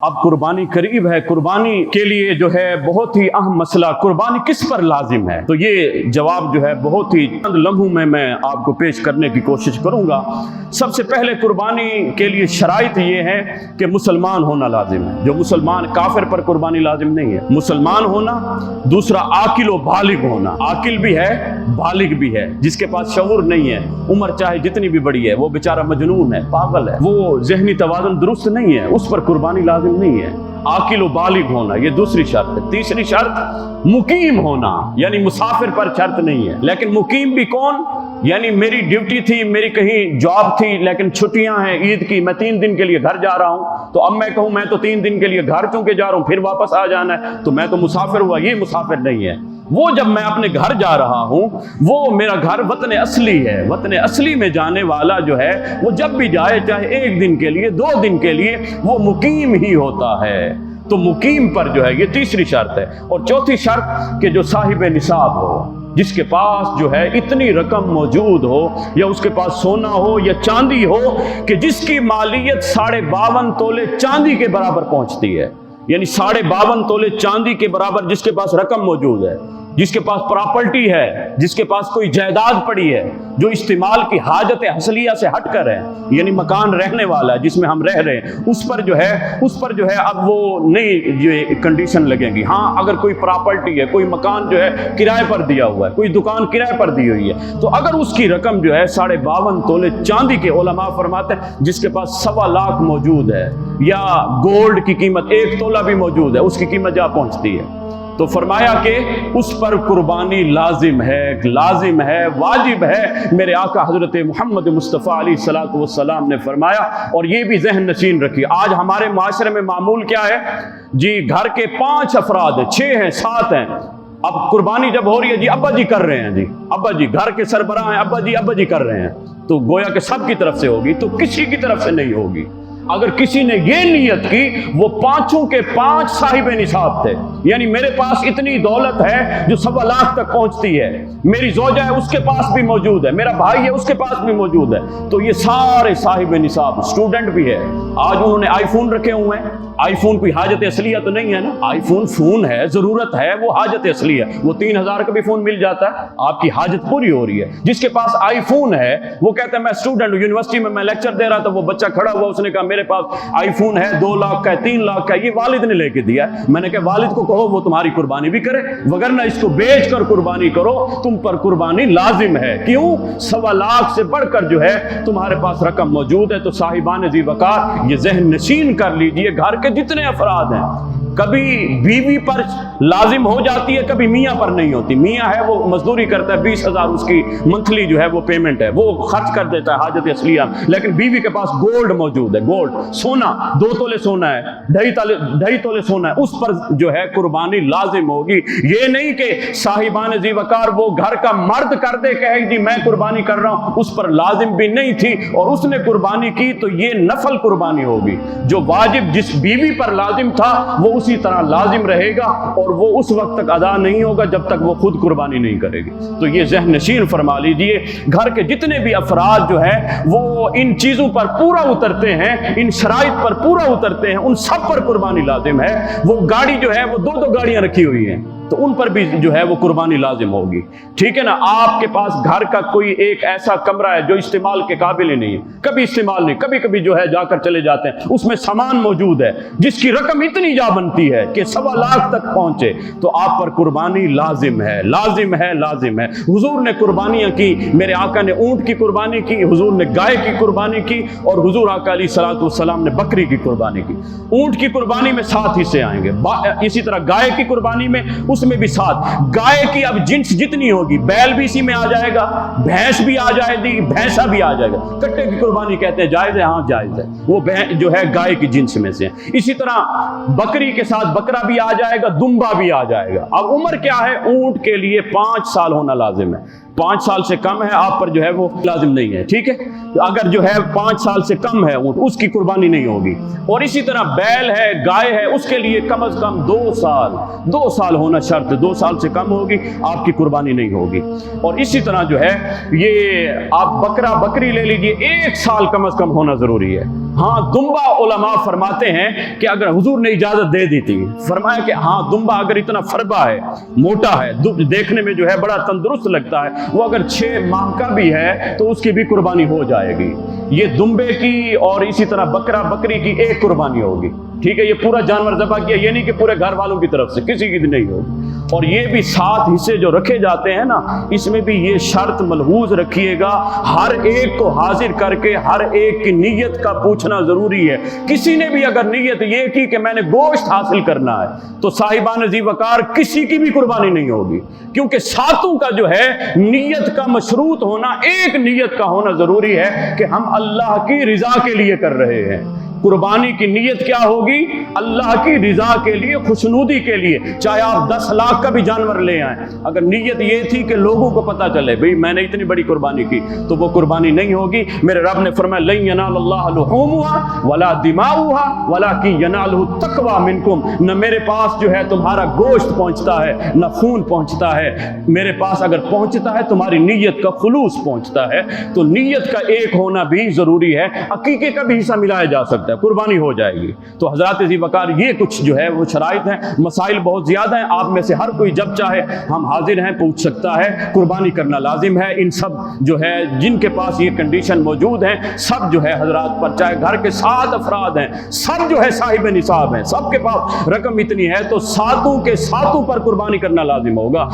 अब कुर्बानी करीब है। कुर्बानी के लिए जो है बहुत ही अहम मसला, कुर्बानी किस पर लाजिम है, तो ये जवाब जो है बहुत ही चंद लम्हों में मैं आपको पेश करने की कोशिश करूंगा। सबसे पहले कुर्बानी के लिए शराइत ये है कि मुसलमान होना लाजिम है। जो मुसलमान, काफिर पर कुर्बानी लाजिम नहीं है। मुसलमान होना, दूसरा आकिल व बालिग होना। आकिल भी है, बालिग भी है। जिसके पास शऊर नहीं है, उम्र चाहे जितनी भी बड़ी है, वो बेचारा मजनून है, पागल है, वो ज़हनी तवाज़ुन दुरुस्त नहीं है, उस पर कुर्बानी लाजिम नहीं है। आकिल व बालिग होना, ये दूसरी शर्त है। तीसरी शर्त मुकीम होना, यानी मुसाफिर पर शर्त नहीं है। लेकिन मुकीम भी कौन, यानी मेरी ड्यूटी थी, मेरी कहीं जॉब थी, लेकिन छुट्टियां हैं ईद की, मैं 3 दिन के लिए घर जा रहा हूं, तो अब मैं कहूं मैं तो 3 दिन के लिए घर चूंकि जा रहा हूं, फिर वापस आ जाना है, तो मैं तो मुसाफिर हुआ। ये मुसाफिर नहीं है। वो जब मैं अपने घर जा रहा हूं, वो मेरा घर वतन असली है। वतन असली में जाने वाला जो है, वो जब भी जाए, चाहे 1 दिन के लिए, 2 दिन के लिए, वो मुकीम ही होता है। तो मुकीम पर जो है, ये तीसरी शर्त है। और चौथी शर्त कि जो साहिब निसाब हो, जिसके पास जो है इतनी रकम मौजूद हो, या उसके पास सोना हो या चांदी हो कि जिसकी मालियत 52.5 तोले चांदी के बराबर पहुंचती है। यानी 52.5 तोले चांदी के बराबर जिसके पास रकम मौजूद है, जिसके पास प्रॉपर्टी है, जिसके पास कोई जायदाद पड़ी है, जो इस्तेमाल की हाजत हसलिया से हटकर है, यानी मकान रहने वाला है जिसमें हम रह रहे हैं, उस पर जो है अब वो नई जो कंडीशन लगेगी। हाँ, अगर कोई प्रॉपर्टी है, कोई मकान जो है किराए पर दिया हुआ है, कोई दुकान किराए पर दी हुई है, तो अगर उसकी रकम जो है 52.5 तोले चांदी के, उलमा फरमाते हैं जिसके पास 1.25 लाख मौजूद है, या गोल्ड की कीमत 1 तोला भी मौजूद है, उसकी कीमत जहाँ पहुंचती है, तो फरमाया कि उस पर कुर्बानी लाजिम है, वाजिब है। मेरे आका हजरत मोहम्मद मुस्तफ़ा अलैहिस्सलातु वस्सलाम ने फरमाया। और ये भी जहन नशीन रखिए, आज हमारे माशरे में मामूल क्या है जी, घर के 5 अफराद हैं, 6 हैं, 7 हैं। अब कुर्बानी जब हो रही है जी, अब्बा जी कर रहे हैं, जी अब्बा जी घर के सरबराह हैं, अब्बा जी कर रहे हैं, तो गोया कि सब की तरफ से होगी, तो किसी की तरफ से नहीं होगी। अगर किसी ने ये नियत की, वो 5 के 5 साहिब निसाब थे, यानी मेरे पास इतनी दौलत है जो 1.25 लाख तक पहुंचती है, मेरी ज़ौजा है उसके पास भी मौजूद है, मेरा भाई है उसके पास भी मौजूद है, तो ये सारे साहिब निसाब। स्टूडेंट भी है, आज उन्होंने आईफोन रखे हुए हैं। आईफोन कोई हाजत असलिया तो नहीं है ना, आईफोन फोन है, जरूरत है, वो हाजत असली है। वो 3000 का भी फोन मिल जाता है, आपकी हाजत पूरी हो रही है। जिसके पास आईफोन है, वो कहता है मैं स्टूडेंट हूं, यूनिवर्सिटी में मैं लेक्चर दे रहा था, वो बच्चा खड़ा हुआ, उसने कहा मेरे पास आईफोन है, 2 लाख का है, 3 लाख का है, ये वालिद ने लेके दिया है। मैंने कहा वालिद को कहो वो तुम्हारी कुर्बानी भी करे, वगरना इसको बेच कर कुर्बानी करो, तुम पर कुर्बानी लाजिम है। क्यों? 1.25 लाख से बढ़कर जो है तुम्हारे पास रकम मौजूद है। तो साहिबान ज़ी वक़ार, ये ज़हन नशीन कर लीजिए, घर के जितने अफराद हैं, कभी बीवी पर लाजिम हो जाती है, कभी मियाँ पर नहीं होती। मियाँ है वो मजदूरी करता है, 20,000 उसकी मंथली जो है वो पेमेंट है, वो खर्च कर देता है हाजत असलिया, लेकिन बीवी के पास गोल्ड मौजूद है, गोल्ड सोना 2 तोले सोना है, 2.5 तोले सोना है, उस पर जो है कुर्बानी लाजिम होगी। ये नहीं कि साहिबान ज़ी वक़ार वो घर का मर्द कर दे, कहे जी मैं कुर्बानी कर रहा हूं, उस पर लाजिम भी नहीं थी और उसने कुर्बानी की, तो ये नफल कुर्बानी होगी। जो वाजिब जिस बीवी पर लाजिम था, वो उसी तरह लाजिम रहेगा, और वो उस वक्त तक अदा नहीं होगा जब तक वो खुद कुर्बानी नहीं करेगी। तो ये ज़हन नशीन फरमा लीजिए, घर के जितने भी अफराद जो है वो इन चीज़ों पर पूरा उतरते हैं, इन शराइत पर पूरा उतरते हैं, उन सब पर कुर्बानी लाजिम है। वो गाड़ी जो है वो 2-2 गाड़ियां रखी हुई हैं, तो उन पर भी जो है वो कुर्बानी लाजिम होगी। ठीक है ना। आपके पास घर का कोई एक ऐसा कमरा है जो इस्तेमाल के काबिल ही नहीं है, कभी इस्तेमाल नहीं, कभी कभी जो है जाकर चले जाते हैं, उसमें सामान मौजूद है जिसकी रकम इतनी जा बनती है कि 1.25 लाख तक पहुंचे, तो आप पर कुर्बानी लाजिम है, लाजिम है, लाजिम है। हुजूर ने कुर्बानियां की, मेरे आका ने ऊंट की कुर्बानी की, हुजूर ने गाय की कुर्बानी की, और हुजूर आका अलैहिस्सलातु वस्सलाम ने बकरी की कुर्बानी की। ऊंट की कुर्बानी में 7 हिस्से आएंगे, इसी तरह गाय की कुर्बानी में उसमें भी 7। गाय की अब जिन्स जितनी होगी, बैल भी इसी में आ जाएगा, भैंस भी आ जाएगी, भैंसा भी आ जाएगा। कट्टे की कुर्बानी कहते हैं, जायज है, हाँ जायज है, वो जो है गाय की जिन्स में से। इसी तरह बकरी के साथ बकरा भी आ जाएगा, दुम्बा भी आ जाएगा। अब उम्र क्या है? ऊंट के लिए 5 साल होना लाजिम है, 5 साल से कम है आप पर जो है वो लाजिम नहीं है। ठीक है, तो अगर जो है 5 साल से कम है ऊंट, उसकी कुर्बानी नहीं होगी। और इसी तरह बैल है, गाय है, उसके लिए कम से कम 2 साल होना शर्त, 2 साल से कम होगी आपकी कुर्बानी नहीं होगी। और इसी तरह जो है ये आप बकरा बकरी ले लीजिए, 1 साल कम से कम होना जरूरी है। हाँ दुम्बा उलमा फरमाते हैं कि अगर हुजूर ने इजाजत दे दी थी, फरमाया कि हाँ दुम्बा अगर इतना फरबा है, मोटा है, देखने में जो है बड़ा तंदुरुस्त लगता है, वो अगर 6 माह का भी है तो उसकी भी कुर्बानी हो जाएगी। ये दुम्बे की और इसी तरह बकरा बकरी की एक कुर्बानी होगी, ठीक है। ये पूरा जानवर ज़बह किया, ये नहीं कि पूरे घर वालों की तरफ से, किसी की भी नहीं होगी। और ये भी 7 हिस्से जो रखे जाते हैं ना, इसमें भी ये शर्त मलहूज रखिएगा, हर एक को हाजिर करके हर एक की नीयत का पूछना जरूरी है। किसी ने भी अगर नीयत ये की कि मैंने गोश्त हासिल करना है, तो साहिबान ज़ी वकार किसी की भी कुर्बानी नहीं होगी, क्योंकि 7 का जो है नीयत का मशरूत होना, एक नीयत का होना जरूरी है कि हम अल्लाह की रिजा के लिए कर रहे हैं। कुर्बानी की नीयत क्या होगी? अल्लाह की रिजा के लिए, खुशनुदी के लिए। चाहे आप 10 लाख का भी जानवर ले आए, अगर नीयत ये थी कि लोगों को पता चले भाई मैंने इतनी बड़ी कुर्बानी की, तो वो कुर्बानी नहीं होगी। मेरे रब ने फरमाया लन यनालल्लाह लुहूमुहा वला दिमाउहा वलाकिन यनालुहु तक़वा मिनकुम। न मेरे पास जो है तुम्हारा गोश्त पहुंचता है, न खून पहुंचता है, मेरे पास अगर पहुंचता है तुम्हारी नीयत का खुलूस पहुंचता है। तो नीयत का एक होना भी जरूरी है। अकीके का भी हिस्सा मिलाया जा सकता है, कुर्बानी हो जाएगी। तो हजरत ज़ी वकार ये कुछ जो है वो शराइत हैं। मसाइल बहुत ज़्यादा हैं, आप में से हर कोई जब चाहे हम हाजिर हैं, पूछ सकता है। कुर्बानी करना लाजिम है। इन सब जो है जिनके पास ये कंडीशन मौजूद हैं, सब जो है हजरात पर, चाहे घर के 7 अफराद हैं, सब जो है साहिब निसाब हैं, सबके पास रकम इतनी है, तो 7 के 7 पर कुर्बानी करना लाजिम होगा।